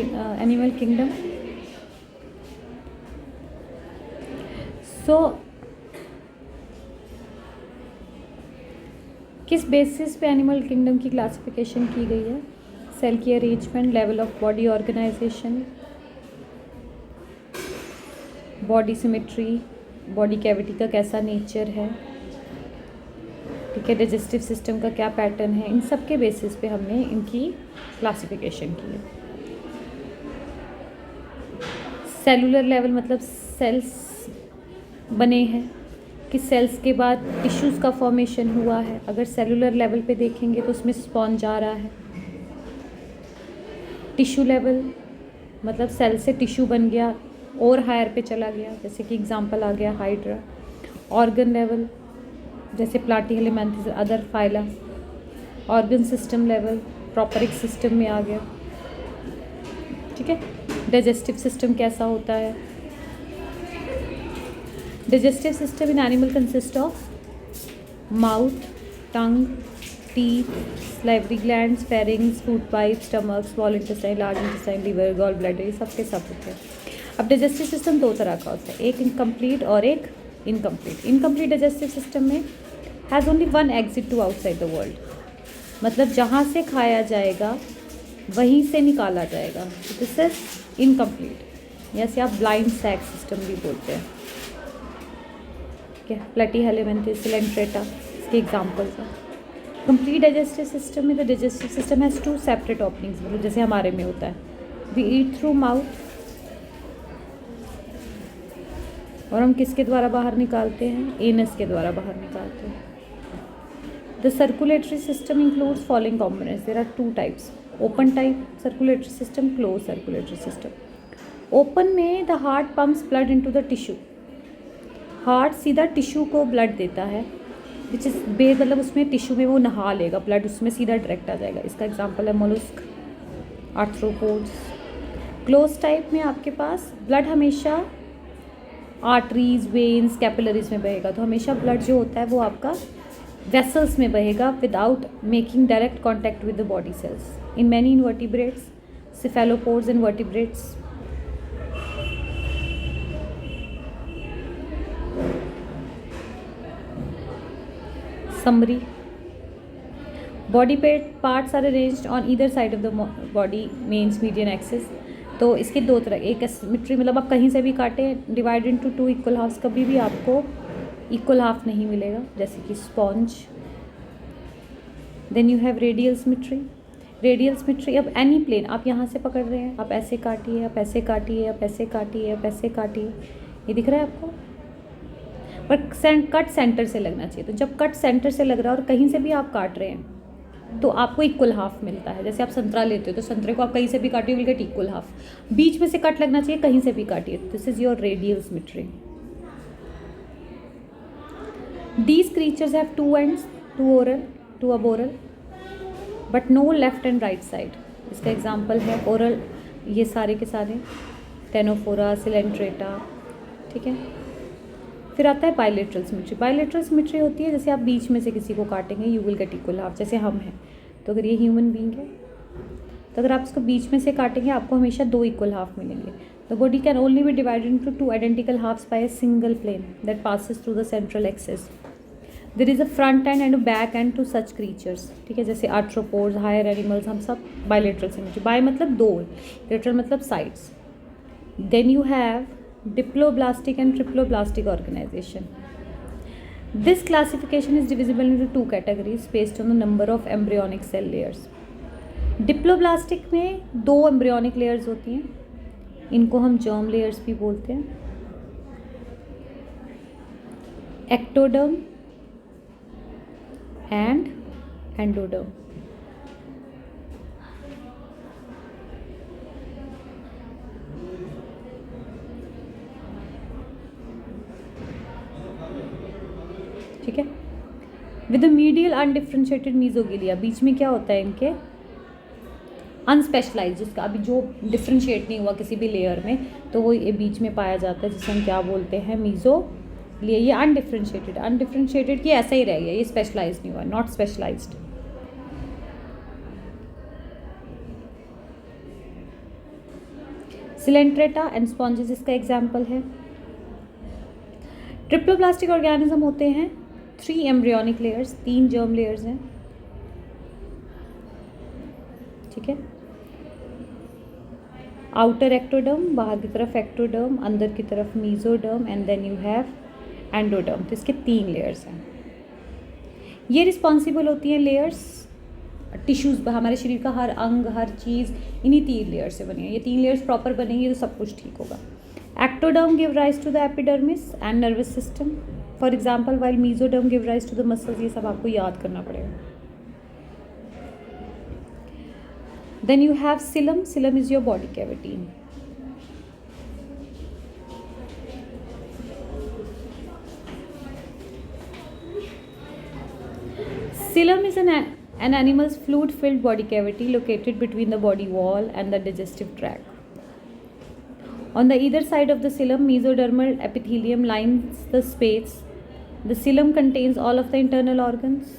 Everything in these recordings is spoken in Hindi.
Animal kingdom. सो किस बेसिस पे एनिमल किंगडम की क्लासिफिकेशन की गई है? सेल की arrangement, level of body organization, body symmetry, body cavity का कैसा नेचर है, ठीक है, डाइजेस्टिव सिस्टम का क्या पैटर्न है, इन सब के बेसिस पे हमने इनकी क्लासिफिकेशन की है। सेलुलर लेवल मतलब सेल्स बने हैं, किस सेल्स के बाद टिश्यूज़ का फॉर्मेशन हुआ है। अगर सेलुलर लेवल पे देखेंगे तो उसमें स्पॉन्ज आ रहा है। टिश्यू लेवल मतलब सेल से टिश्यू बन गया और हायर पे चला गया, जैसे कि एग्जांपल आ गया हाइड्रा। ऑर्गन लेवल जैसे platyhelminthes, other phyla. Organ system level प्रोपरिक सिस्टम में आ गया, ठीक है। डाइजेस्टिव सिस्टम कैसा होता है? Digestive system in animal consist of mouth, tongue, teeth, salivary glands, pharynx, food pipes, stomach, small intestine, large intestine, liver, gall bladder, ये सब के सब होते हैं। अब डाइजेस्टिव सिस्टम दो तरह का होता है, एक इनकम्प्लीट और एक इनकम्प्लीट। इनकम्प्लीट डाइजेस्टिव सिस्टम में has only one exit to outside the world, मतलब जहाँ से खाया जाएगा वहीं से निकाला जाएगा, दिस इज इनकम्प्लीट। या आप ब्लाइंड सैक सिस्टम भी बोलते हैं, ठीक है। प्लैटीहेलिमेंथिस, सिलेंट्रेटा इसके एग्जाम्पल्स हैं। कंप्लीट डाइजेस्टिव सिस्टम में the digestive system has two separate openings, मतलब जैसे हमारे में होता है, वी ईट थ्रू माउथ, और हम किसके द्वारा बाहर निकालते हैं? एनस के द्वारा बाहर निकालते हैं। The circulatory system includes following components, there are two types, open type circulatory system, close circulatory system. Open में the heart pumps blood into the tissue, heart सीधा टिश्यू को ब्लड देता है, विच इज़ बे मतलब उसमें टिश्यू में वो नहा लेगा, ब्लड उसमें सीधा डायरेक्ट आ जाएगा। इसका एग्जांपल है मोलस्क, आर्थ्रोपोड्स। क्लोज टाइप में आपके पास ब्लड हमेशा आर्टरीज, वेन्स, कैपिलरीज में बहेगा, तो हमेशा ब्लड जो होता है वो आपका वेसल्स में बहेगा without making direct contact with the body cells. In many invertebrates, cephalopods and vertebrates, summary, body parts are arranged on either side of the body mains median axis। तो इसके दो तरह, एक सिमेट्री मतलब आप कहीं से भी काटें, divide into two equal halves, कभी भी आपको इक्वल हाफ नहीं मिलेगा, जैसे कि sponge. Then you have radial symmetry. Radial symmetry, अब एनी प्लेन आप यहाँ से पकड़ रहे हैं, आप ऐसे काटिए, आप ऐसे काटिए, आप ऐसे काटिए, आप ऐसे काटिए, ये दिख रहा है आपको, पर कट सेंटर से लगना चाहिए। तो जब कट सेंटर से लग रहा है और कहीं से भी आप काट रहे हैं तो आपको इक्वल हाफ मिलता है। जैसे आप संतरा लेते हो तो संतरे को आप कहीं से भी काटिए, विल गेट इक्वल हाफ। बीच में से कट लगना चाहिए, कहीं से भी काटिए, this is your radial symmetry. These creatures have two ends, two oral, two aboral, but no left and right side. इसका एग्जाम्पल है ओरल, ये सारे के सारे, टेनोफोरा, सिलेंट्रेटा, ठीक है। फिर आता है बायलेटरल सिमेट्री। बायलेटरल सिमेट्री होती है जैसे आप बीच में से किसी को काटेंगे, you will get equal half. जैसे हम हैं, तो अगर ये ह्यूमन बीइंग है तो अगर आप इसको बीच में से काटेंगे आपको हमेशा दो इक्वल हाफ मिलेंगे। The body can only be divided into two identical halves by a single plane that passes through the central axis. There is a front end and back end to such creatures, ठीक है, जैसे आर्थ्रोपोड्स, हायर एनिमल्स, हम सब बायलेटरल सिमेट्री। बाय मतलब दो, लेटरल मतलब sides. Then you have diploblastic and triploblastic organization. This classification is divisible into two categories based on the number of embryonic cell layers. Diploblastic में दो embryonic layers होती हैं, इनको हम germ layers भी बोलते हैं। Ectoderm and endoderm। ठीक है। विद मीडियल अनडिफ्रेंशिएटेड मीजोगिलिया, बीच में क्या होता है इनके? अनस्पेशलाइज, जिसका अभी जो डिफ्रेंशिएट नहीं हुआ किसी भी लेयर में, तो वो ये बीच में पाया जाता है, जिसे हम क्या बोलते हैं? मीजोग्लिया। ये अनडिफ्रेंशिएटेड, अनडिफ्रेंशिएटेड कि ऐसा ही रह गया, ये स्पेशलाइज नहीं हुआ, not specialized. Coelenterata and sponges इसका एग्जाम्पल है। ट्रिप्लोप्लास्टिक ऑर्गेनिज्म होते हैं 3 एम्ब्रियोनिक लेयर्स, 3 जर्म लेयर्स हैं, ठीक है। आउटर एक्टोडर्म, बाहर की तरफ एक्टोडर्म, अंदर की तरफ mesoderm and then you have endoderm. तो इसके 3 लेयर्स हैं। ये रिस्पॉन्सिबल होती हैं लेयर्स टिश्यूज़, हमारे शरीर का हर अंग, हर चीज़ इन्हीं 3 लेयर से बनी है। ये 3 लेयर्स प्रॉपर बनेंगी तो सब कुछ ठीक होगा। Ectoderm give rise to the epidermis and nervous system, for example while mesoderm give rise to the muscles. ये सब आपको याद करना पड़ेगा। Then you have coelom, coelom is your body cavity. Coelom is an animal's fluid-filled body cavity located between the body wall and the digestive tract. On the either side of the coelom, mesodermal epithelium lines the space. The coelom contains all of the internal organs.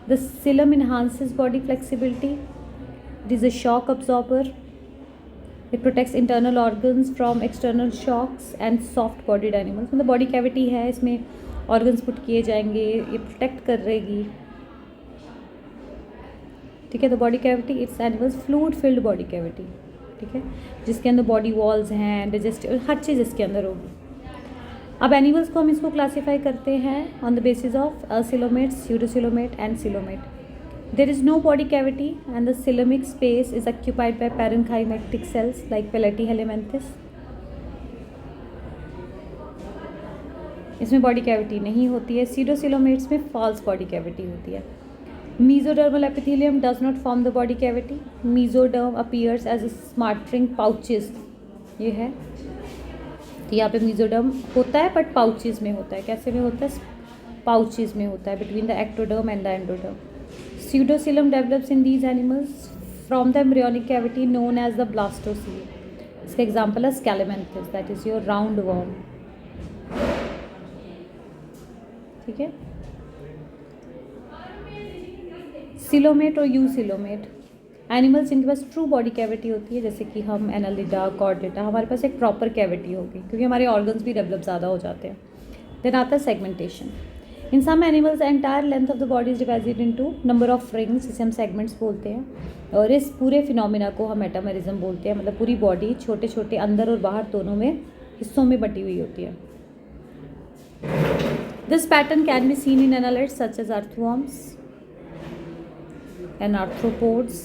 The coelom enhances body flexibility. It is a shock absorber. It protects internal organs from external shocks and soft-bodied animals. मतलब body cavity है, इसमें ऑर्गन्स पुट किए जाएंगे, ये प्रोटेक्ट कर रहेगी, ठीक है। तो body cavity it's animals fluid filled body cavity, ठीक है, जिसके अंदर बॉडी वॉल्स हैं, डाइजेस्टिव, हर चीज़ इसके अंदर होगी। अब एनिमल्स को हम इसको क्लासीफाई करते हैं on the basis of coelomate, pseudocoelomate and coelomate. There is no body cavity and the coelomic space is occupied by parenchymatic cells like platyhelminthes. इसमें बॉडी कैविटी नहीं होती है। सीडोसिलोमेट्स में फॉल्स बॉडी कैविटी होती है। Mesodermal epithelium does not form the body cavity. Mesoderm appears as smattering pouches, ये है, तो यहाँ पे मीजोडर्म होता है बट पाउचेस में होता है। कैसे में होता है? पाउचेस में होता है between the ectoderm and the endoderm. Pseudocoelom develops in these animals from the embryonic cavity known as the blastocoel. इसका एग्जाम्पल है Scalemanthus, that is your round worm, ठीक है। सिलोमेट और यूसिलोमेट एनिमल्स जिनके पास ट्रू बॉडी कैविटी होती है, जैसे कि हम एनालिडा, कॉर्डेटा, हमारे पास एक प्रॉपर कैविटी होगी क्योंकि हमारे ऑर्गन्स भी डेवलप ज़्यादा हो जाते हैं। देन आता है segmentation. In some animals entire length of the body is divided into number of rings, जिसे हम सेगमेंट्स बोलते हैं, और इस पूरे फिनोमिना को हम मेटामेरिज्म बोलते हैं। मतलब पूरी बॉडी छोटे छोटे अंदर और बाहर दोनों में हिस्सों में बटी हुई होती है। This pattern can be seen in annelids such as earthworms and arthropods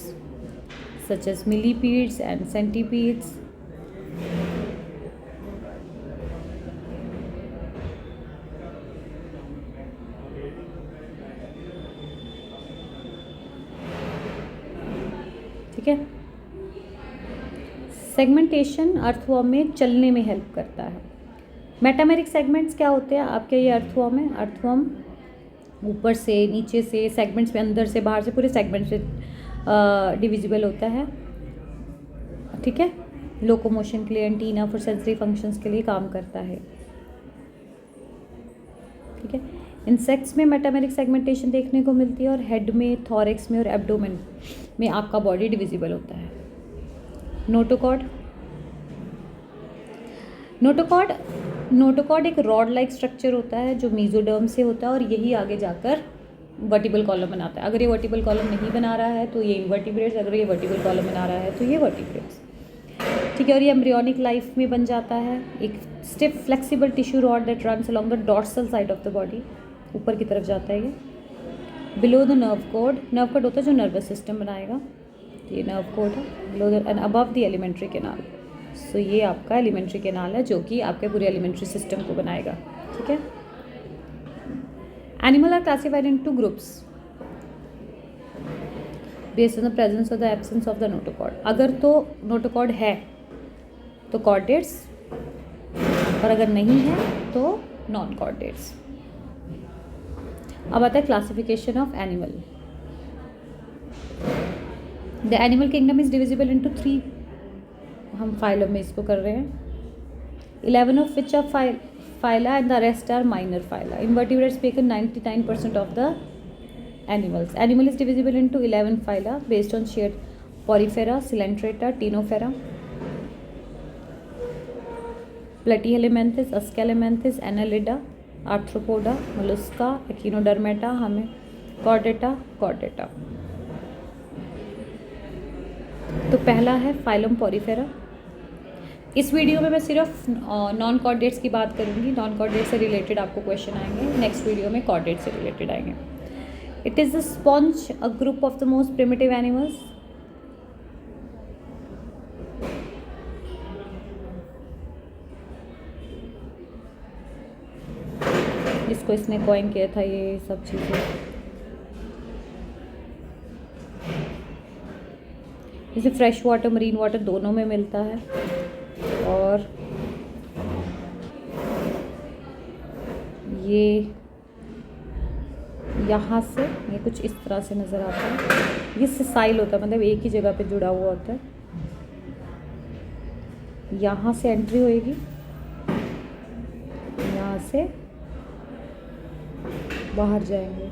such as millipedes and centipedes. ठीक है। सेगमेंटेशन अर्थवर्म में चलने में हेल्प करता है। मेटामेरिक सेगमेंट्स क्या होते हैं आपके? ये अर्थवर्म है। अर्थवर्म ऊपर से, नीचे से, सेगमेंट्स में, अंदर से, बाहर से, पूरे सेगमेंट्स से डिविजिबल होता है, ठीक है। लोकोमोशन के लिए, एंटीना फॉर सेंसरी फंक्शंस के लिए काम करता है, ठीक है। इंसेक्ट्स में मेटामेरिक सेगमेंटेशन देखने को मिलती है और हेड में, थॉरेक्स में और एब्डोमेन में आपका बॉडी डिविजिबल होता है। नोटोकॉर्ड एक रॉड लाइक स्ट्रक्चर होता है जो मीजोडर्म से होता है और यही आगे जाकर वर्टिबल कॉलम बनाता है। अगर ये वर्टिबल कॉलम नहीं बना रहा है तो ये इनवर्टिब्रेट्स, अगर ये वर्टिबल कॉलम बना रहा है तो ये वर्टिब्रेट्स, ठीक है। और ये एम्ब्रियोनिक लाइफ में बन जाता है एक stiff flexible tissue rod that runs along the dorsal side of the body, ऊपर की तरफ जाता है ये। बिलो द नर्व कोड होता है जो नर्वस सिस्टम बनाएगा, ये नर्व कोड है। Below the and above the alimentary canal, so ये आपका एलिमेंट्री कैनाल है जो कि आपके पूरे एलिमेंट्री सिस्टम को बनाएगा, ठीक है। Animal are classified in 2 groups based on the presence और the absence of the notochord. अगर तो नोटोकॉर्ड है तो कॉर्डेट्स, और अगर नहीं है तो नॉन कॉर्डेट्स। अब आता है classification of animal. The animal kingdom is divisible into 3, हम फाइलम में इसको कर रहे हैं। 11 of which are phyla and the rest are minor phyla. Invertebrates make up 99% of the animals. Animal is divisible into 11 phyla based on shared Porifera, Coelenterata, Ctenophora. Platyhelminthes, aschelminthes, annelida, arthropoda, mollusca, echinodermata, हमें कॉर्डेटा। तो पहला है फाइलम पॉरीफेरा। इस वीडियो में मैं सिर्फ नॉन कॉर्डेट्स की बात करूंगी। नॉन कॉर्डेट से रिलेटेड आपको क्वेश्चन आएंगे, नेक्स्ट वीडियो में कॉर्डेट से रिलेटेड आएंगे। It is a sponge, a group of the most primitive animals. जिसको इसने कॉइन किया था, ये सब चीज़ें। इसे फ्रेश वाटर, मरीन वाटर दोनों में मिलता है। और ये यहाँ से ये कुछ इस तरह से नज़र आता है। ये सिसाइल होता है, मतलब एक ही जगह पे जुड़ा हुआ होता है। यहाँ से एंट्री होएगी, यहाँ से बाहर जाएंगे।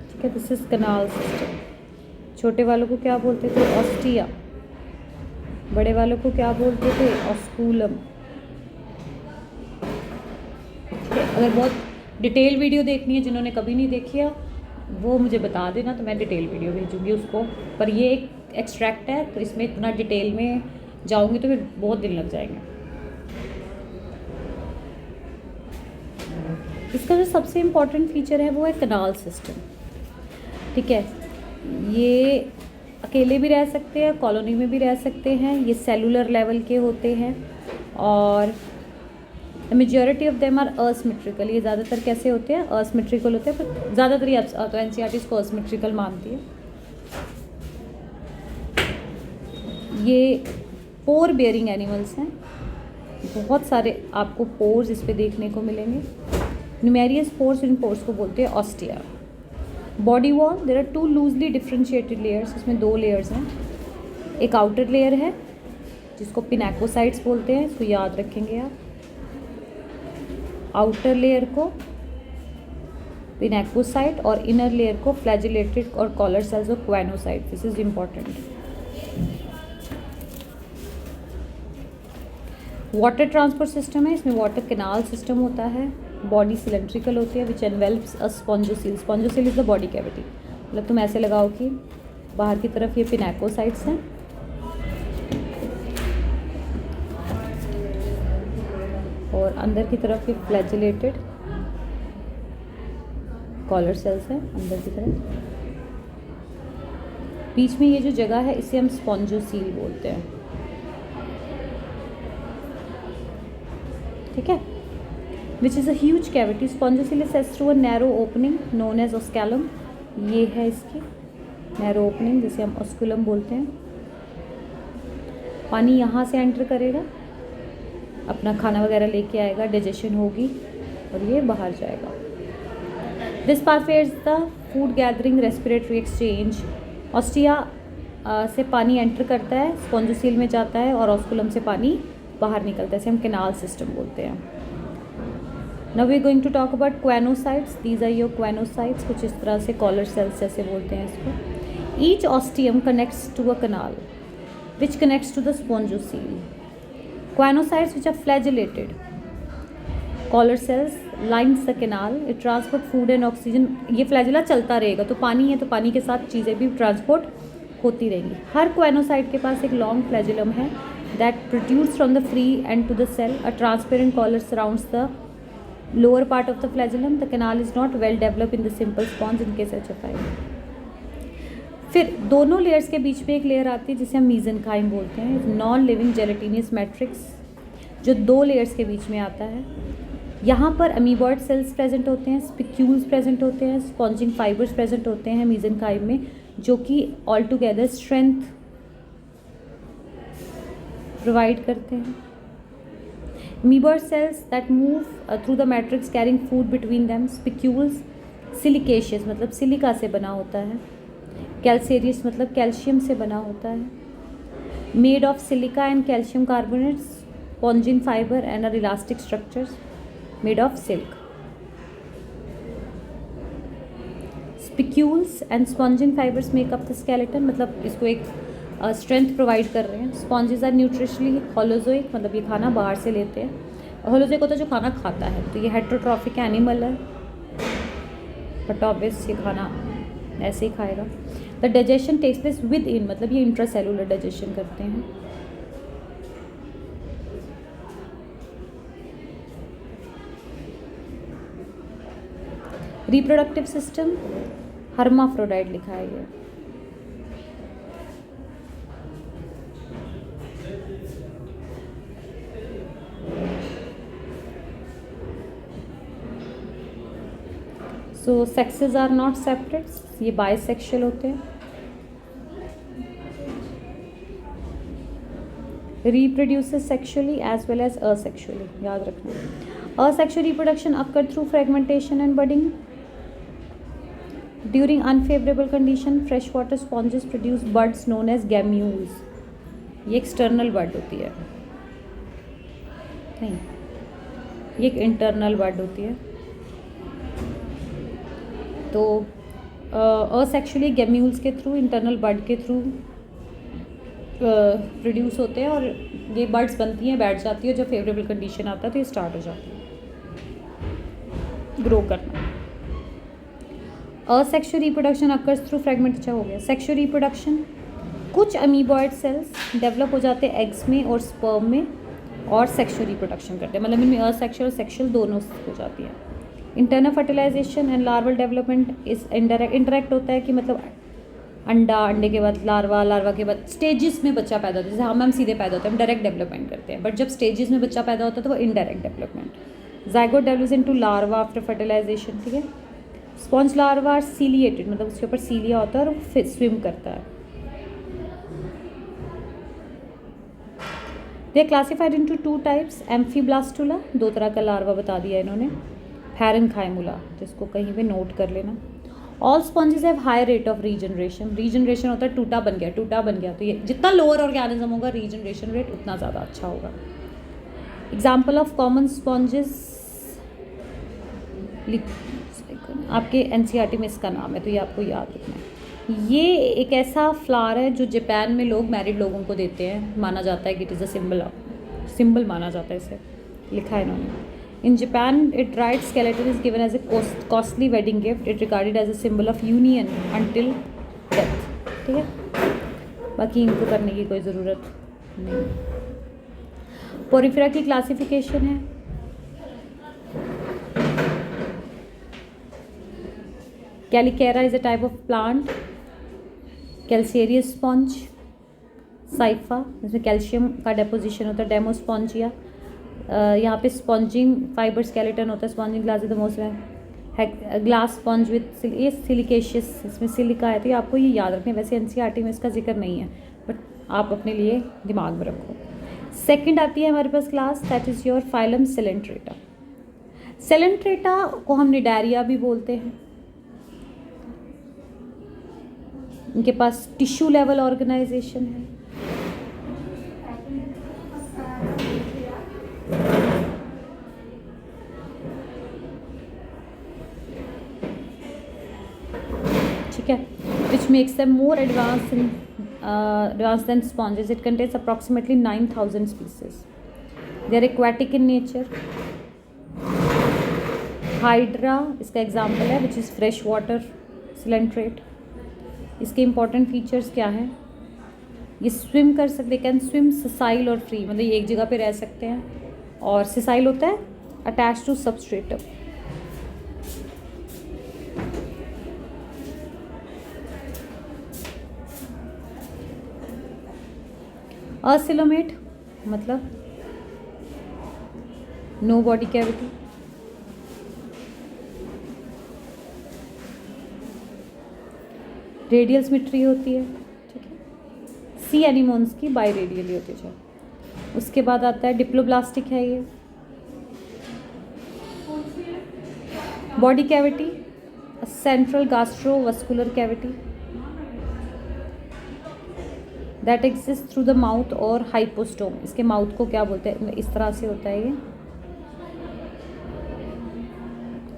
ठीक है, दिस इज कनाल सिस्टम। छोटे वालों को क्या बोलते थे? ऑस्टिया। बड़े वालों को क्या बोलते थे? ऑस्कुलम। अगर बहुत डिटेल वीडियो देखनी है, जिन्होंने कभी नहीं देखी है वो मुझे बता देना, तो मैं डिटेल वीडियो भेजूंगी उसको। पर ये एक एक्सट्रैक्ट है, तो इसमें इतना डिटेल में जाऊंगी तो फिर बहुत दिन लग जाएंगे। इसका जो सबसे इम्पॉर्टेंट फीचर है वो है कनाल सिस्टम। ठीक है, ये अकेले भी रह सकते हैं, कॉलोनी में भी रह सकते हैं। ये सेलुलर लेवल के होते हैं और majority of them are asymmetrical. ये ज़्यादातर कैसे होते हैं? असिमेट्रिकल होते हैं, पर ज़्यादातर ये तो एनसीईआरटी इसको असिमेट्रिकल मानती है। ये पोर बेयरिंग एनिमल्स हैं। बहुत सारे आपको पोर्स इस पे देखने को मिलेंगे। न्यूमेरियस पोर्स, इन पोर्स को बोलते हैं ostia. Body wall, there are 2 loosely differentiated layers. इसमें 2 लेयर्स हैं। एक आउटर लेयर है जिसको पिनेकोसाइट्स बोलते हैं, इसको याद रखेंगे आप। आउटर लेयर को पिनेकोसाइट और इनर लेयर को फ्लैजिलेटेड और कॉलर सेल्स और choanocyte. This is important. Water transport system है, इसमें वाटर कैनाल सिस्टम होता है। बॉडी सिलेंड्रिकल होती है, which envelops a spongocoel. Spongocoel is the body cavity. मतलब तुम ऐसे लगाओ कि बाहर की तरफ ये पिनेकोसाइट्स हैं और अंदर की तरफ ये फ्लैजिलेटेड कॉलर सेल्स हैं अंदर की तरफ। बीच में ये जो जगह है इसे हम स्पॉन्जोसील बोलते हैं। ठीक है, which is a huge cavity. Spongocoel is through a narrow opening known as osculum. ये है इसकी नैरो ओपनिंग, जिसे हम ऑस्कुलम बोलते हैं। पानी यहाँ से एंटर करेगा, अपना खाना वगैरह लेके आएगा, डाइजेशन होगी और ये बाहर जाएगा। This pathway is the food gathering, respiratory exchange. Ostia से पानी एंटर करता है, स्पॉन्जोसील में जाता है और ऑस्कुलम से पानी बाहर निकलता है। इसे हम कैनाल सिस्टम बोलते हैं। Now we are going to talk about choanocytes. These are your choanocytes. कुछ इस तरह से कॉलर सेल्स जैसे बोलते हैं इसको। Each ostium connects to a canal which connects to the spongocoel. Quanocytes which are flagellated. Collar cells lines the canal. It transport food and oxygen. ये फ्लैजिला चलता रहेगा, तो पानी है तो पानी के साथ चीज़ें भी ट्रांसपोर्ट होती रहेंगी। हर क्वेनोसाइट के पास एक लॉन्ग फ्लैजिलम है that protrudes from the free end to the cell. A transparent collar surrounds the lower part of the flagellum. The canal is not well developed in the simple sponge in case HFI. फिर दोनों लेयर्स के बीच में एक लेयर आती है जिसे हम मीजेनकाइम बोलते हैं। नॉन लिविंग जेलेटिनियस मैट्रिक्स जो 2 लेयर्स के बीच में आता है। यहाँ पर अमीबॉइड सेल्स प्रेजेंट होते हैं, स्पिक्यूल्स प्रेजेंट होते हैं, स्पॉन्जिंग फाइबर्स प्रेजेंट होते हैं मीजेनकाइम में, जो कि ऑल टुगेदर स्ट्रेंथ प्रोवाइड करते हैं। Amoeboid cells that move through the matrix carrying food between them. Spicules siliceous मतलब सिलिका से बना होता है। कैल्सेरियस मतलब कैल्शियम से बना होता है। Made of silica and calcium carbonates, spongin fibre and are elastic structures made of silk. Spicules and spongin fibres make up the skeleton, मतलब इसको एक स्ट्रेंथ प्रोवाइड कर रहे हैं। स्पॉन्जेस आर न्यूट्रिशनली होलोजोइक, मतलब ये खाना बाहर से लेते हैं। होलोजोइक होता है जो खाना खाता है, तो ये हेट्रोट्रॉफिक एनिमल है, बट ऑब्वियस ये खाना ऐसे ही खाएगा। The digestion takes place within, मतलब ये इंट्रासेलुलर डाइजेशन करते हैं। रिप्रोडक्टिव सिस्टम हर्माफ्रोडाइट लिखा है ये। So sexes are not separate, ये बाइसेक्सुअल होते हैं। Reproduces sexually as well as asexually, याद रखना। Asexual reproduction occur through fragmentation and budding. During unfavourable condition fresh water sponges produce buds known as gemmules, ये एक्सटर्नल बर्ड होती है, नहीं ये एक इंटरनल बर्ड होती है। तो असेक्सुअली गैम्यूल्स के थ्रू, इंटरनल बर्ड के थ्रू प्रोड्यूस होते हैं, और ये बर्ड्स बनती हैं, बैठ जाती है, जब फेवरेबल कंडीशन आता है तो ये स्टार्ट हो जाती है ग्रो करना। Asexual reproduction occurs through fragment, अच्छा हो गया। सेक्सुअल रिप्रोडक्शन, कुछ अमीबॉइड सेल्स डेवलप हो जाते हैं एग्स में और स्पर्म में और सेक्सुअल रिप्रोडक्शन करते हैं, मतलब इनमें असेक्सुअल और सेक्सुअल दोनों हो जाती है। Internal fertilization and larval development इस इंटरेक्ट होता है कि मतलब अंडा, अंडे के बाद लार्वा, लार्वा के बाद स्टेजेस में बच्चा पैदा होता है। जैसे हम सीधे पैदा होते हैं, हम डायरेक्ट डेवलपमेंट करते हैं, बट जब स्टेजेस में बच्चा पैदा होता है तो वो indirect development. Zygote develops into larva after fertilization, ठीक है। स्पॉन्ज लार्वा आर सीलिएटेड, मतलब उसके ऊपर सीलिया होता है और फिर स्विम करता है। They are classified into 2 types, amphiblastula, 2 तरह का लार्वा बता दिया इन्होंने, पैरेन्काइमुला, जिसको कहीं पे नोट कर लेना। All sponges have high rate of regeneration, regeneration होता है टूटा बन गया, तो ये जितना लोअर ऑर्गेनिज्म होगा रीजनरेशन रेट उतना ज़्यादा अच्छा होगा। एग्जाम्पल ऑफ कॉमन स्पॉन्जेस आपके एनसीईआरटी में इसका नाम है, तो ये आपको याद रखना है। ये एक ऐसा फ्लावर है जो जापान में लोग मैरिड लोगों को देते हैं, माना जाता है कि इट इज़ अ सिंबल माना जाता है, इसे लिखा है इन्होंने। In Japan, a dried skeleton is given as a costly wedding gift. It regarded as a symbol of union until death. ठीक है, बाकी इनको करने की कोई ज़रूरत नहीं। पोरिफेरा की क्लासिफिकेशन है, calcarea is a type of plant, calcareous sponge, scypha जिसमें कैल्शियम का डेपोजिशन होता है, डेमोस्पॉन्जिया, यहाँ पे स्पॉन्जिंग फाइबर स्केलेटन होता है, sponging glass is the most है, ग्लास स्पॉन्ज विथ ये सिलिकेशियस, इसमें सिलिका है, तो ये आपको ये याद रखना है। वैसे एनसीईआरटी में इसका जिक्र नहीं है, बट आप अपने लिए दिमाग में रखो। सेकंड आती है हमारे पास class, that is your phylum coelenterata. Coelenterata को हम निडारिया भी बोलते हैं। इनके पास टिश्यू लेवल ऑर्गेनाइजेशन है, ठीक है, which makes them more advanced than sponges. It contains approximately 9,000 species. They are aquatic in nature. Hydra इसका एग्जाम्पल है, which is fresh water coelenterate. इसके इंपॉर्टेंट फीचर्स क्या हैं? ये स्विम कर सकते, कैन स्विम ससाइल और फ्री, मतलब ये एक जगह पे रह सकते हैं, और ससाइल होता है अटैच टू सबस्ट्रेटम। असिलोमेट मतलब no body cavity, radial symmetry होती है, ठीक है। सी एनिमोन्स की बाई रेडियली होती है। उसके बाद आता है डिप्लोब्लास्टिक है ये। Body cavity, central gastrovascular cavity that exist through the mouth और हाइपोस्टोम। इसके माउथ को क्या बोलते हैं, इस तरह से होता है ये,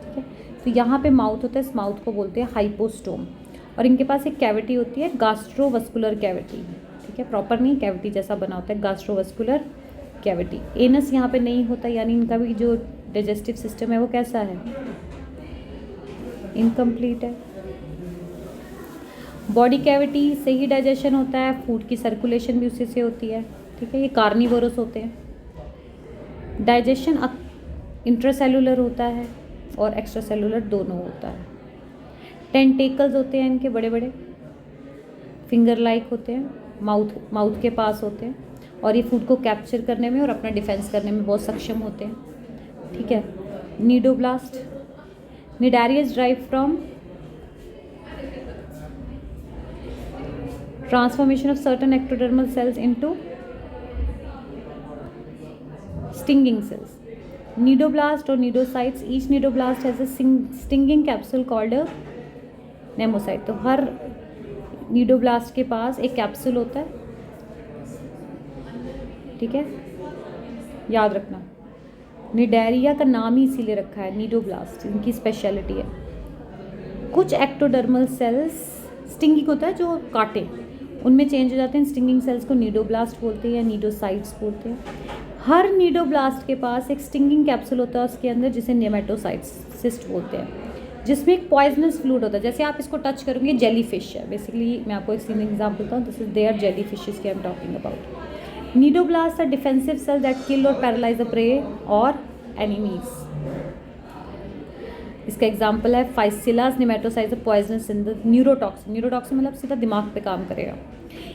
ठीक है। तो यहाँ पे माउथ होता है, इस माउथ को बोलते हैं हाइपोस्टोम, और इनके पास एक कैविटी होती है गैस्ट्रोवस्कुलर कैविटी, ठीक है, प्रॉपर नहीं, कैविटी जैसा बना होता है गैस्ट्रोवस्कुलर कैविटी। एनस यहाँ पे नहीं होता, यानी इनका भी जो डाइजेस्टिव सिस्टम है वो कैसा है, इनकम्प्लीट है। बॉडी कैविटी से ही डाइजेशन होता है, फूड की सर्कुलेशन भी उसी से होती है, ठीक है, ये कार्निवोरस होते हैं। डाइजेशन इंट्रासेलुलर होता है और एक्स्ट्रा सेलुलर दोनों होता है। टेंटेकल्स होते हैं इनके बड़े बड़े, फिंगर लाइक होते हैं, माउथ के पास होते हैं, और ये फूड को कैप्चर करने में और अपना डिफेंस करने में बहुत सक्षम होते हैं, ठीक है। Cnidoblast, Cnidaria is drive from transformation of certain ectodermal cells into stinging cells. Nidoblast or nidocytes, each nidoblast has a stinging capsule called a nemocyte. तो हर nidoblast के पास एक कैप्सूल होता है, ठीक है, याद रखना। निडारिया का नाम ही इसीलिए रखा है नीडोब्लास्ट, इनकी स्पेशलिटी है। कुछ एक्टोडर्मल सेल्स स्टिंगिंग होता है जो काटे, उनमें चेंज हो जाते हैं, स्टिंगिंग सेल्स को नीडोब्लास्ट बोलते हैं या नीडोसाइट्स बोलते हैं। हर नीडोब्लास्ट के पास एक स्टिंगिंग कैप्सूल होता है उसके अंदर, जिसे नेमेटोसाइट्स सिस्ट बोलते हैं, जिसमें एक पॉइजनस फ्लूइड होता है। जैसे आप इसको टच करोगे, जेली फिश है बेसिकली, मैं आपको एक सीन एग्जाम्पल देता हूँ, this is their jelly fishes के I am talking about. Cnidoblast are defensive cells that kill और पैरालाइज द प्रे और एनिमीज। इसका एग्जाम्पल है physalia nematocytes poisonous in the neurotoxin. Neurotoxin मतलब सीधा दिमाग पे काम करेगा।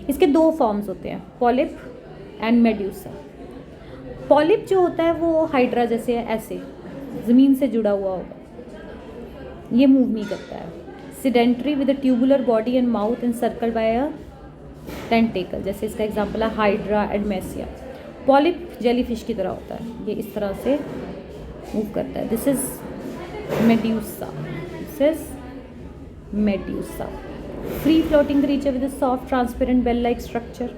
इसके दो फॉर्म्स होते हैं, पॉलिप एंड मेड्यूसा। पॉलिप जो होता है वो हाइड्रा जैसे है, ऐसे ज़मीन से जुड़ा हुआ होगा, ये मूव नहीं करता है। Sedentary with a tubular body and mouth encircled by a tentacle, जैसे इसका एग्जाम्पल है हाइड्रा एडमेसिया। पॉलिप जेलीफिश की तरह होता है, ये इस तरह से मूव करता है। This is Medusa. This is Medusa. Free floating creature with a soft, transparent bell-like structure.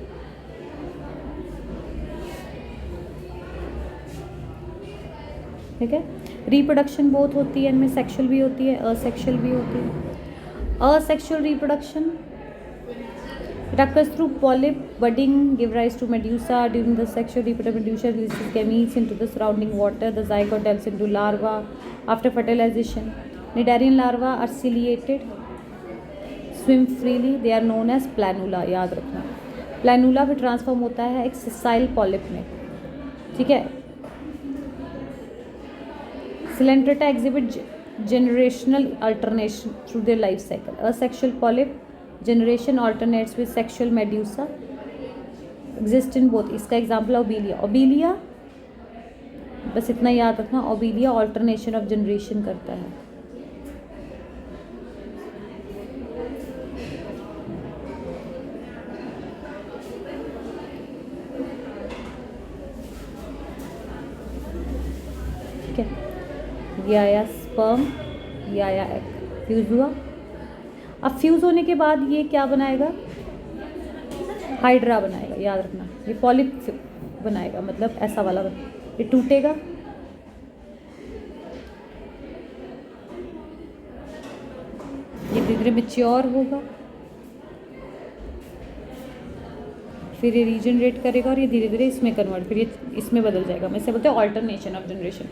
ठीक है। रिप्रोडक्शन बोथ होती है इनमें, सेक्सुअल भी होती है, असेक्सुअल भी होती है। Asexual reproduction it occurs through polyp budding, give rise to medusa. During the sexual reproduction, medusa releases gametes into the surrounding water. The zygote develops into larva after fertilization. Cnidarian larvae are ciliated, swim freely. They are known as planula. याद रखना, planula भी ट्रांसफॉर्म होता है एक sessile polyp में, ठीक है। Coelenterata exhibit generational alternation through their life cycle. Asexual polyp generation alternates with sexual medusa, exist in both. इसका एग्जाम्पल ओबीलिया। ओबीलिया बस इतना याद रखना, ओबीलिया ऑल्टरनेशन ऑफ जनरेशन करता है। ठीक है, ये आया स्पर्म, ये आया एग, फ्यूज हुआ। अब फ्यूज़ होने के बाद ये क्या बनाएगा, हाइड्रा बनाएगा, याद रखना। ये पॉलिप बनाएगा, मतलब ऐसा वाला ये टूटेगा, ये धीरे धीरे मैच्योर होगा, फिर ये रीजनरेट करेगा और ये धीरे धीरे इसमें कन्वर्ट, फिर ये इसमें बदल जाएगा। मैं इसे बोलते हैं ऑल्टरनेशन ऑफ जनरेशन।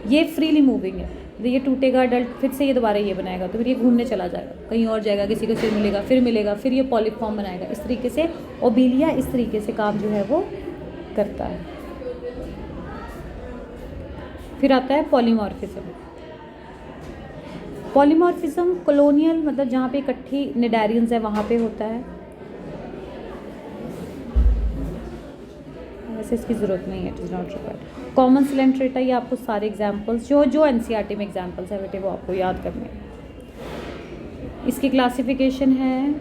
ये फ्रीली मूविंग है, ये टूटेगा अडल्ट, फिर से ये दोबारा ये बनाएगा, तो फिर ये घूमने चला जाएगा, कहीं और जाएगा, किसी को फिर मिलेगा, फिर ये पॉलिप फॉर्म बनाएगा। इस तरीके से ओबीलिया इस तरीके से काम जो है वो करता है। फिर आता है पॉलीमॉर्फिज्म। पॉलीमॉर्फिज्म कॉलोनियल, मतलब जहाँ पे इकट्ठी निडारियंस है वहाँ पे होता है, वैसे इसकी ज़रूरत नहीं है, it is not required. Common Coelenterata, ये आपको सारे एग्जाम्पल्स जो एनसीईआरटी में एग्जाम्पल्स है बेटे वो आपको याद करने हैं। इसकी क्लासिफिकेशन है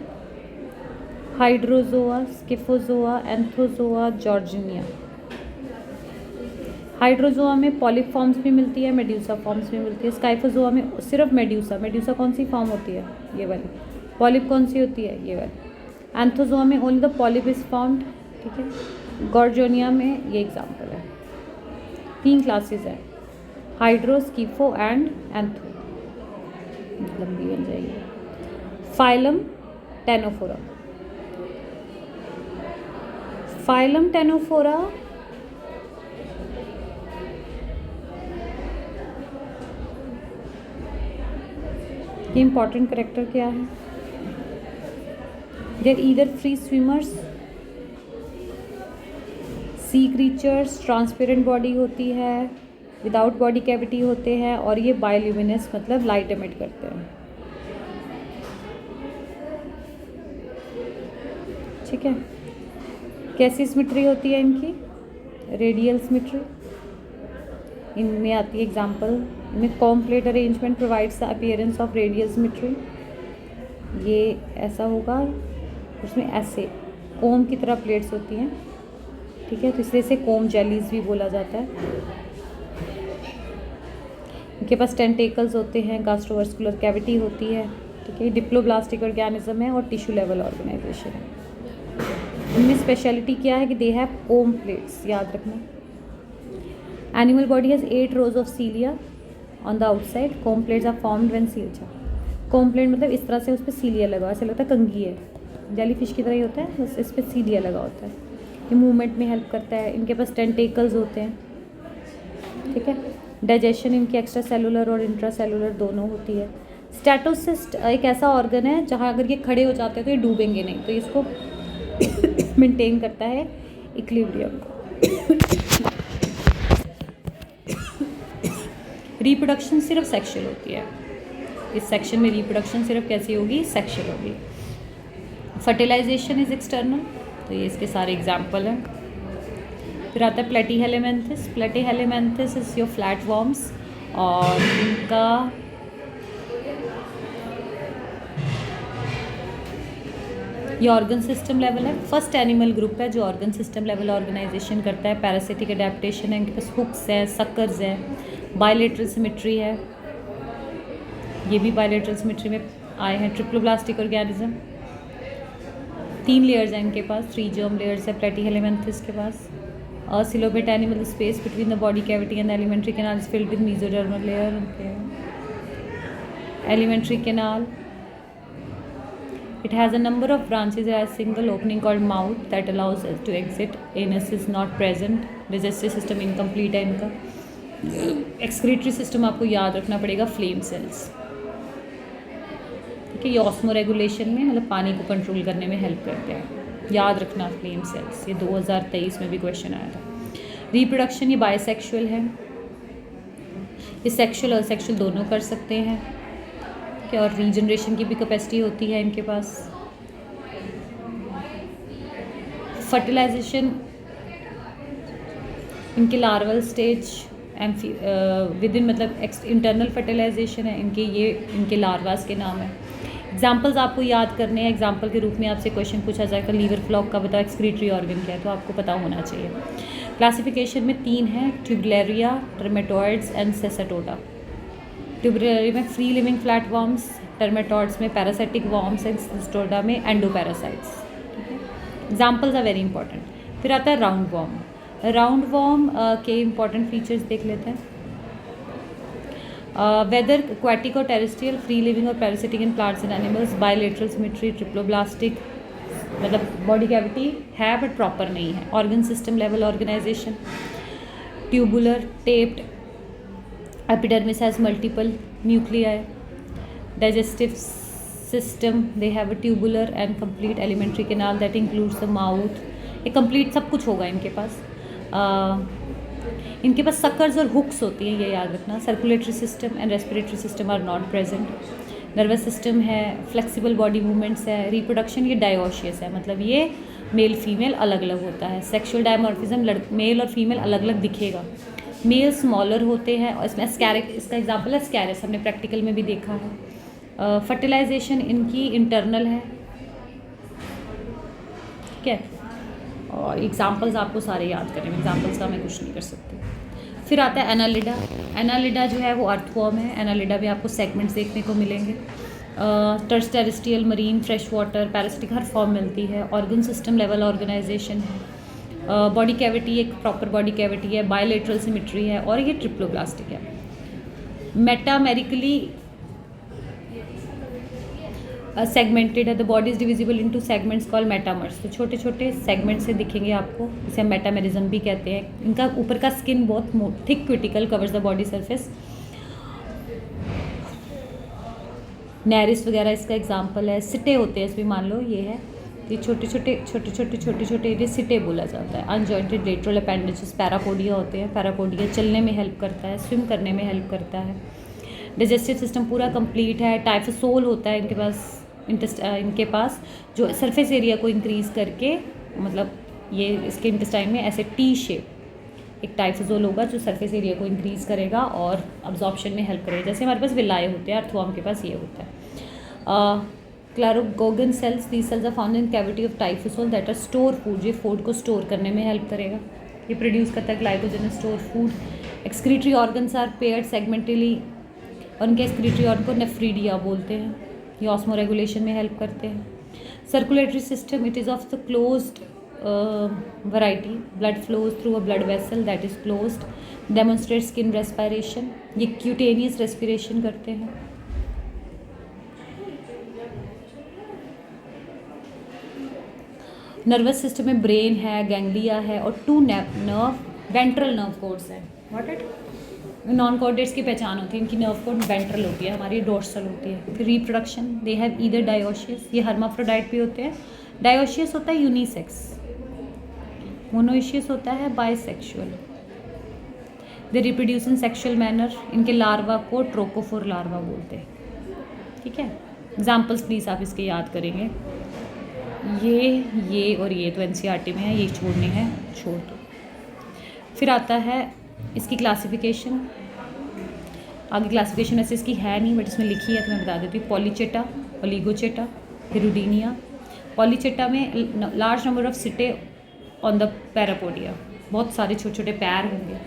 हाइड्रोजोआ, स्किफोजोआ, एंथोजोआ, जॉर्जिनिया। हाइड्रोजोआ में पॉलिप फॉर्म्स भी मिलती है, मेड्यूसा फॉर्म्स भी मिलती है। स्काइफोजोआ में सिर्फ मेड्यूसा कौन सी फॉर्म होती है, ये वाली। पॉलिप कौन सी होती है, ये वाली। एंथोजोआ में only the polyp is found, ठीक है। गॉर्जोनिया में ये एग्जाम्पल है। 3 क्लासेस हैं, हाइड्रो, स्कीफो एंड एंथो। लंबी बन जाएगी। Phylum ctenophora. फाइलम टेनोफोरा ये इंपॉर्टेंट कैरेक्टर क्या है? They are either free swimmers, sea creatures, transparent body होती है, विदाउट बॉडी कैविटी होते हैं, और ये बायोल्यूमिनस मतलब लाइट एमिट करते हैं। ठीक है। कैसी सिमेट्री होती है इनकी? Radial symmetry. इनमें आती है एग्जांपल, इनमें com plate arrangement provides the appearance of radial symmetry. ये ऐसा होगा, उसमें ऐसे कोम की तरह प्लेट्स होती हैं। ठीक है, तो इसलिए से कोम जेलीज भी बोला जाता है। इनके पास टेंटेकल्स होते हैं, गास्ट्रोवास्कुलर कैविटी होती है। ठीक है, डिप्लोब्लास्टिक ऑर्गेनिज्म है और टिश्यू लेवल ऑर्गेनाइजेशन है। इनमें स्पेशलिटी क्या है कि दे हैव कोम प्लेट्स, याद रखना। Animal body has 8 rows of cilia on the outside. Comb plates are formed when cilia. Comb plate मतलब इस तरह से उस पर सीलिया लगा, ऐसा लगता है कंघी है, जेली फिश की तरह ही होता है, बस इस पर सीलिया लगा होता है। ये मूवमेंट में हेल्प करता है। इनके पास टेंटेकल्स होते हैं। ठीक है, डाइजेशन इनकी एक्स्ट्रा सेलुलर और इंट्रा सेलुलर दोनों होती है। स्टैटोसिस्ट एक ऐसा ऑर्गन है जहाँ अगर ये खड़े हो जाते हैं तो ये डूबेंगे नहीं, तो इसको मेंटेन करता है इक्विलिब्रियम को। रिप्रोडक्शन सिर्फ सेक्शुअल होती है। इस सेक्शन में रिप्रोडक्शन सिर्फ कैसी होगी? सेक्शुअल होगी। फर्टिलाइजेशन इज एक्सटर्नल, तो ये इसके सारे एग्जाम्पल हैं। फिर आता है प्लेटीहेलेमेंथिस। प्लेटीहेलेमेंथिस इज योर फ्लैट वॉर्म्स, और इनका ये ऑर्गन सिस्टम लेवल है। फर्स्ट एनिमल ग्रुप है जो ऑर्गन सिस्टम लेवल ऑर्गेनाइजेशन करता है। पैरासिटिक अडेप्टेशन है, इनके पास हुक्स हैं, सक्कर्स हैं, बायलेटरल सिमेट्री है, ये भी बायलेटरल सिमेट्री में आए हैं। ट्रिप्लोब्लास्टिक ऑर्गेनिज्म, 3 लेयर्स हैं इनके पास, 3 जर्म लेयर्स है प्लेटीहेलेमेंथिस के पास। Coelomate animal space between the body cavity and alimentary canal is filled with mesodermal layer. Alimentary canal, it has a number of branches, it has a single opening called mouth that allows us to exit. Anus is not present. Digestive system incomplete है इनका। एक्सक्रीटरी सिस्टम आपको याद रखना पड़ेगा, फ्लेम सेल्स। ठीक है, ये ऑस्मो रेगुलेशन में मतलब पानी को कंट्रोल करने में हेल्प करते हैं, याद रखना फ्लेम सेल्स। ये 2023 में भी क्वेश्चन आया था। रिप्रोडक्शन ये बायसेक्सुअल है, ये सेक्सुअल और सेक्सुअल दोनों कर सकते हैं। और रीजनरेशन की भी कैपेसिटी होती है इनके पास। फर्टिलाइजेशन इनके लार्वल स्टेज विद इन मतलब इंटरनल फर्टिलाइजेशन है इनके, ये इनके लार्वास के नाम है। एग्जांपल्स आपको याद करने हैं। एग्जांपल के रूप में आपसे क्वेश्चन पूछा जाएगा लीवर फ्लॉक का बताओ एक्सक्रीटरी ऑर्गन क्या है, तो आपको पता होना चाहिए। क्लासिफिकेशन में 3 हैं, ट्यूबुलेरिया, टर्मेटोइड्स एंड सेसेटोडा। ट्यूबुलरी में free living flat worms, trematodes में पैरासाइटिक वॉर्म्स एंड सेसेटोडा में endoparasites. Examples are very important. फिर आता है राउंड वॉर्म। राउंड वॉर्म के इंपॉर्टेंट फीचर्स देख लेते हैं। वेदर एक्वाटिक और टेरेस्ट्रियल, फ्री लिविंग और parasitic in plants and animals, bilateral symmetry, triploblastic मतलब बॉडी कैविटी है बट प्रॉपर नहीं है। Organ system level organization, tubular, tapered, epidermis has multiple nuclei. Digestive system, they have a tubular and complete alimentary canal that includes the mouth. ये complete सब कुछ होगा इनके पास। इनके पास सक्कर्स और हुक्स होती हैं, ये याद रखना। Circulatory system and respiratory system are not present. Nervous system है, फ्लेक्सिबल बॉडी मूवमेंट्स है। रिप्रोडक्शन ये डायोशियस है, मतलब ये मेल फीमेल अलग अलग होता है। सेक्शुअल डायमॉर्फिज्म, मेल और फीमेल अलग अलग दिखेगा। मेल स्मॉलर होते हैं और इसमें स्कैरिक, इसका एग्जांपल है स्कैरस, हमने प्रैक्टिकल में भी देखा है। फर्टिलाइजेशन इनकी इंटरनल है। ठीक है, और एग्जांपल्स आपको सारे याद करने, एग्जांपल्स का मैं कुछ नहीं कर सकती। फिर आता है एनालिडा। एनालिडा जो है वो अर्थवॉर्म है। एनालिडा में आपको सेगमेंट्स देखने को मिलेंगे। Terrestrial, marine, fresh water, parasitic हर फॉर्म मिलती है। ऑर्गन सिस्टम लेवल ऑर्गेनाइजेशन है। बॉडी कैविटी एक प्रॉपर बॉडी कैविटी है। बायलेटरल सिमेट्री है और ये ट्रिप्लोब्लास्टिक है। मेटामेरिकली सेगमेंटेड है, the body is divisible into segments call metameres. तो छोटे छोटे सेगमेंट से दिखेंगे आपको, इसे हम मेटामेरिज्म भी कहते हैं। इनका ऊपर का स्किन बहुत thick cuticle covers the body surface. Nereis वगैरह इसका एग्जांपल है। सिटे होते हैं इसमें, मान लो ये है, ये छोटे छोटे एरिया सिटे बोला जाता है। अनजॉइंटेड लेटरल अपेंडेजेस पैरापोडिया होते हैं। पैरापोडिया चलने में हेल्प करता है, स्विम करने में हेल्प करता है। डाइजेस्टिव सिस्टम पूरा कंप्लीट है। टाइफोसोल होता है इनके पास जो सरफेस एरिया को इंक्रीज करके, मतलब ये इसके इंटेस्टाइन में ऐसे टी शेप एक टाइफोसोल होगा जो सरफेस एरिया को इंक्रीज करेगा और अब्जॉर्प्शन में हेल्प करेगा। जैसे हमारे पास विलाय होते हैं, अर्थवर्म के पास ये होता है। Chloragogen cells, these cells are found in cavity of typhlosole that are store food. ये फूड को स्टोर करने में हेल्प करेगा, ये प्रोड्यूस करता है glycogen store food. Excretory organs are paired segmentally, और उनके एक्सक्रीटरी ऑर्गन को नेफ्रीडिया बोलते हैं। ये ऑस्मो रेगुलेशन में हेल्प करते हैं। Circulatory system, it is of the closed variety. Blood flows through a blood vessel that is closed, demonstrate skin respiration. ये क्यूटेनियस रेस्पिरेशन करते हैं। नर्वस सिस्टम में ब्रेन है, गैंग्लिया है और 2 नर्व वेंट्रल नर्व कोड्स हैं। व्हाट इट नॉन कोऑर्डिनेट्स की पहचान होती है, इनकी नर्व कोड वेंट्रल होती है, हमारी डोर्सल होती है। फिर reproduction, they have either dioecious, ये हर्माफ्रोडाइट भी होते हैं। डायोशियस होता है यूनिसेक्स, मोनोइशियस होता है bisexual. They reproduce in sexual manner. इनके लार्वा को ट्रोकोफोर लार्वा बोलते हैं। ठीक है, एग्जाम्पल्स प्लीज़ आप इसके याद करेंगे। ये और ये तो एनसीईआरटी में है, ये छोड़ने हैं, छोड़ दो। फिर आता है इसकी क्लासिफिकेशन। आगे क्लासिफिकेशन ऐसे इसकी है नहीं, बट इसमें लिखी है तो मैं बता देती हूँ। पॉलीचेटा, ओलिगोचेटा, हिरुडीनिया। पॉलीचेटा में large number of setae on the parapodia, बहुत सारे छोटे छोटे पैर होंगे।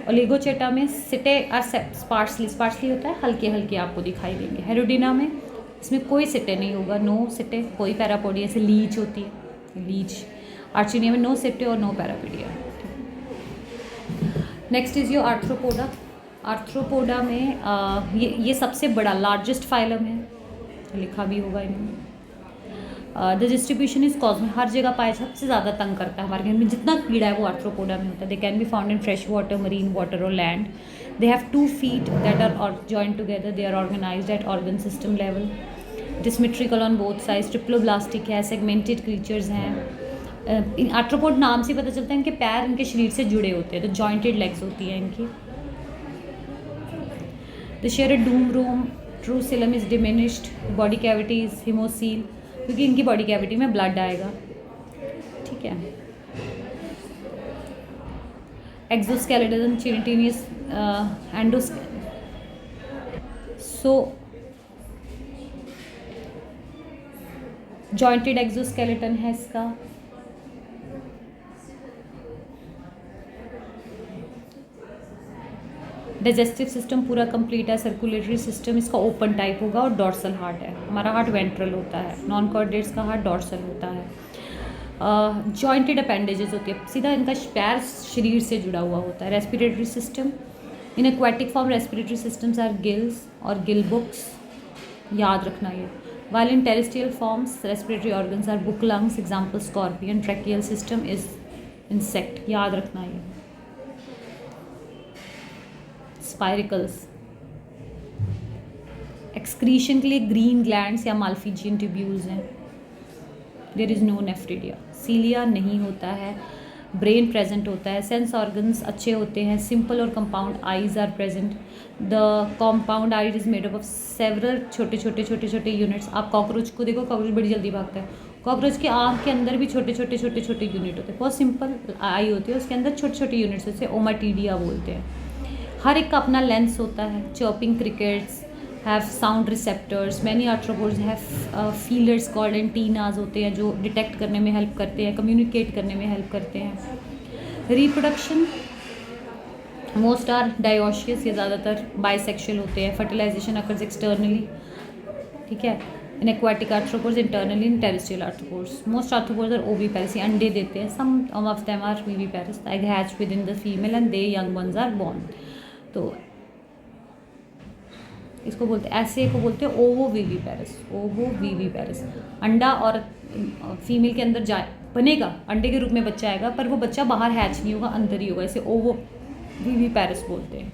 ओलिगोचेटा में सिटे आर स्पार्सली होता है, हल्के हल्के आपको दिखाई देंगे। हेरोडिना में इसमें कोई सिटे नहीं होगा, नो सिटे, कोई पैरापोडिया से लीच होती है, लीच। आर्चिनिया में नो सिटे और no parapodia. Next is your arthropoda. Arthropoda में ये सबसे बड़ा लार्जेस्ट फाइलम है, लिखा भी होगा इन्होंने। द डिस्ट्रीब्यूशन इज कॉस्मिक, हर जगह पाया, सबसे ज़्यादा तंग करता है हमारे घर में जितना कीड़ा है वो आर्थ्रोपोडा में होता है। They can be found in fresh water, marine water और land. They have 2 feet that are joint together, they are organised at organ system level. It is symmetrical on both sides, triploblastic है, सेगमेंटेड क्रीचर्स हैं। आर्थ्रोपोड नाम से पता चलता है इनके पैर इनके शरीर से जुड़े होते हैं, तो जॉइंटेड लेग्स होती हैं इनकी। The share doom room, true coelom is diminished, body cavity is haemocoel, क्योंकि इनकी बॉडी कैविटी में ब्लड आएगा। ठीक है, एक्सोस्केलेटन, चिनिटेनियस एंडोस। सो जॉइंटेड एक्सोस्केलेटन है इसका। डाइजेस्टिव सिस्टम पूरा कंप्लीट है। सर्कुलेटरी सिस्टम इसका ओपन टाइप होगा और डॉर्सल हार्ट है। हमारा हार्ट वेंट्रल होता है, नॉन कोऑर्डिनेट्स का हार्ट डॉर्सल होता है। जॉइंटेड अपेंडेजेस होती है, सीधा इनका पैर शरीर से जुड़ा हुआ होता है। Respiratory system, in aquatic form respiratory systems are gills और गिल बुक्स, याद रखना ये। While in terrestrial forms respiratory organs are book lungs, example scorpion. Tracheal system is insect, याद रखना ये। स्पाइरिकल्स, एक्सक्रीशन के लिए ग्रीन ग्लैंड्स या माल्फिजियन ट्यूब्यूल्स हैं। There is no nephridia. Cilia नहीं होता है। ब्रेन प्रेजेंट होता है। सेंस ऑर्गन्स अच्छे होते हैं। सिंपल और compound eyes are present. The compound eye is made up of several छोटे छोटे यूनिट्स। आप कॉकरोच को देखो, कॉकरोच बड़ी जल्दी भागता है। कॉकरोच के आँख के अंदर भी छोटे छोटे यूनिट होते हैं। बहुत सिंपल आई होती है, उसके अंदर छोटे छोटे यूनिट्स होते हैं, ओमाटीडिया बोलते हैं। हर एक का अपना लेंस होता है। Chirping crickets have sound receptors. Many arthropods have feelers called antennas होते हैं जो डिटेक्ट करने में हेल्प करते हैं, कम्युनिकेट करने में हेल्प करते हैं। रिप्रोडक्शन, मोस्ट आर डायोशियस, ये ज़्यादातर बाइसेक्सुअल होते हैं। फर्टिलाइजेशन अकर्स एक्सटर्नली, ठीक है, in aquatic arthropods, internally in terrestrial arthropods. Most arthropods are oviparous, अंडे देते हैं। Some of them are viviparous, egg hatch within the female and the young ones are born. तो इसको बोलते हैं, ऐसे को बोलते हैं ओवोविविपेरस, ओवोविविपेरस। अंडा और फीमेल के अंदर जाए बनेगा, अंडे के रूप में बच्चा आएगा, पर वो बच्चा बाहर हैच नहीं होगा, अंदर ही होगा, इसे ओवोविविपेरस बोलते हैं।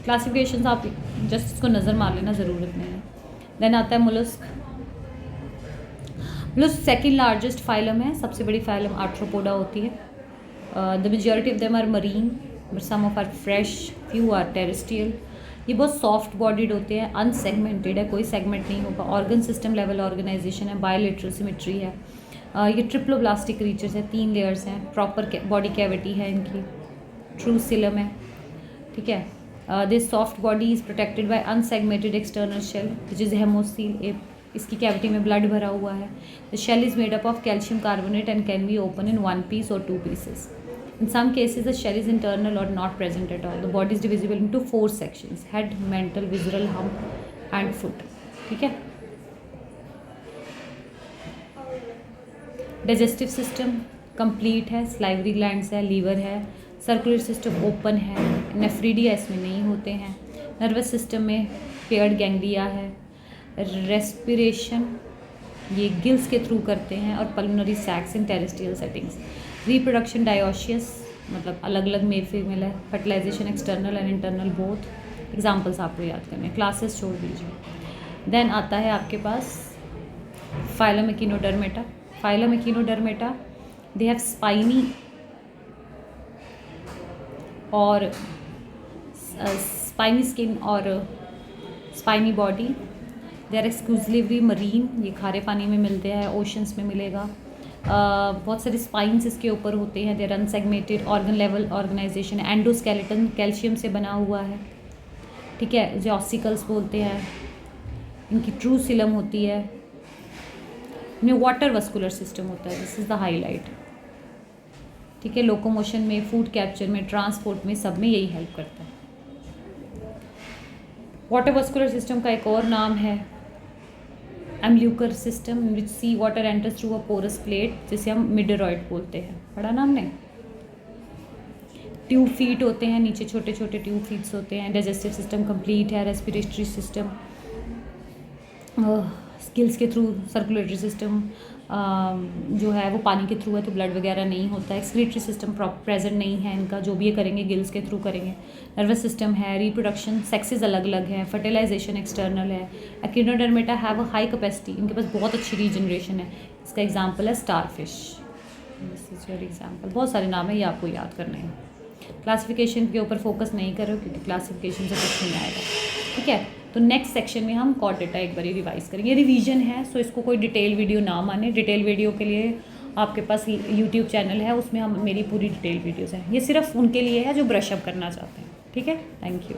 क्लासिफिकेशंस आप जस्ट इसको नज़र मार लेना, ज़रूरत नहीं है। देन आता है mollusc. Mollusc second largest phylum है, सबसे बड़ी फाइलम आर्थ्रोपोडा होती है। The majority of them are marine but some of are fresh, few are terrestrial. ये बहुत सॉफ्ट बॉडीड होते हैं, अनसेगमेंटेड है, कोई सेगमेंट नहीं होगा। ऑर्गन सिस्टम लेवल ऑर्गेनाइजेशन है, बायोलेटरल सिमेट्री है। ये ट्रिप्लोब्लास्टिक क्रीचर्स है, 3 लेयर्स हैं, प्रॉपर बॉडी कैविटी है इनकी, ट्रू सिलम है, ठीक है। This soft body is protected by unsegmented external shell which is haemocoel. इसकी कैविटी में ब्लड भरा हुआ है। The shell is made up of calcium carbonate and can be open in 1 piece or 2 pieces. In some cases, the shell is internal or not present at all. The body is divisible into 4 sections: head, mantle, visceral, hump, and foot. ठीक है। डाइजेस्टिव सिस्टम कंप्लीट है, स्लाइवरी ग्लैंड्स है, लीवर है, सर्कुलर सिस्टम ओपन है, नेफ्रीडिया इसमें नहीं होते हैं। नर्वस सिस्टम में पेयर्ड गैंग्लिया है। रेस्पिरेशन ये गिल्स के थ्रू करते हैं, और pulmonary sacs in terrestrial settings. Reproduction dioecious, मतलब अलग अलग मेल फीमेल है। Fertilisation external and internal both. Examples आपको याद करने, क्लासेस छोड़ दीजिए। देन आता है आपके पास phylum echinodermata. Phylum echinodermata, they have spiny और स्पाइनी स्किन और spiny body. They are exclusively marine, ये खारे पानी में मिलते हैं, ओशंस में मिलेगा। बहुत सारे स्पाइंस इसके ऊपर होते हैं। They are unsegmented, organ level organization, endoskeleton calcium से बना हुआ है, ठीक है, जो ऑसिकल्स बोलते हैं। इनकी ट्रू सिलम होती है। इनमें वाटर वस्कुलर सिस्टम होता है, दिस इज़ द हाईलाइट, ठीक है। लोकोमोशन में, फूड कैप्चर में, ट्रांसपोर्ट में, सब में यही हेल्प करता है। वाटर वस्कुलर सिस्टम का एक और नाम है ambulacral system, which sea water enters through a porous plate, जिसे हम मिडरॉइड बोलते हैं। पढ़ा ना हमने। ट्यूब फीट होते हैं, नीचे छोटे छोटे ट्यूब फीट्स होते हैं। डाइजेस्टिव सिस्टम कंप्लीट है। रेस्पिरेटरी सिस्टम, स्किल्स के थ्रू, सर्कुलेटरी सिस्टम जो है वो पानी के थ्रू है, तो ब्लड वगैरह नहीं होता है। एक्सक्रीटरी सिस्टम प्रेजेंट नहीं है इनका, जो भी ये करेंगे गिल्स के थ्रू करेंगे। नर्वस सिस्टम है। रिप्रोडक्शन, सेक्सेस अलग अलग हैं। फर्टिलाइजेशन एक्सटर्नल है। एकिनोडर्मेटा हैव अ हाई कैपेसिटी, इनके पास बहुत अच्छी रीजनरेशन है। इसका एग्जाम्पल है starfish, this is your example. बहुत सारे नाम है, ये आपको याद करने हैं। क्लासिफिकेशन के ऊपर फोकस नहीं करो, क्योंकि क्लासिफिकेशन से कुछ नहीं आएगा, ठीक है। तो नेक्स्ट सेक्शन में हम कॉर्डेटा एक बार रिवाइज करेंगे। रिवीजन है, सो इसको कोई डिटेल वीडियो ना माने। डिटेल वीडियो के लिए आपके पास यूट्यूब चैनल है, उसमें हम मेरी पूरी डिटेल वीडियोज़ हैं। ये सिर्फ उनके लिए है जो ब्रशअप करना चाहते हैं, ठीक है। Thank you.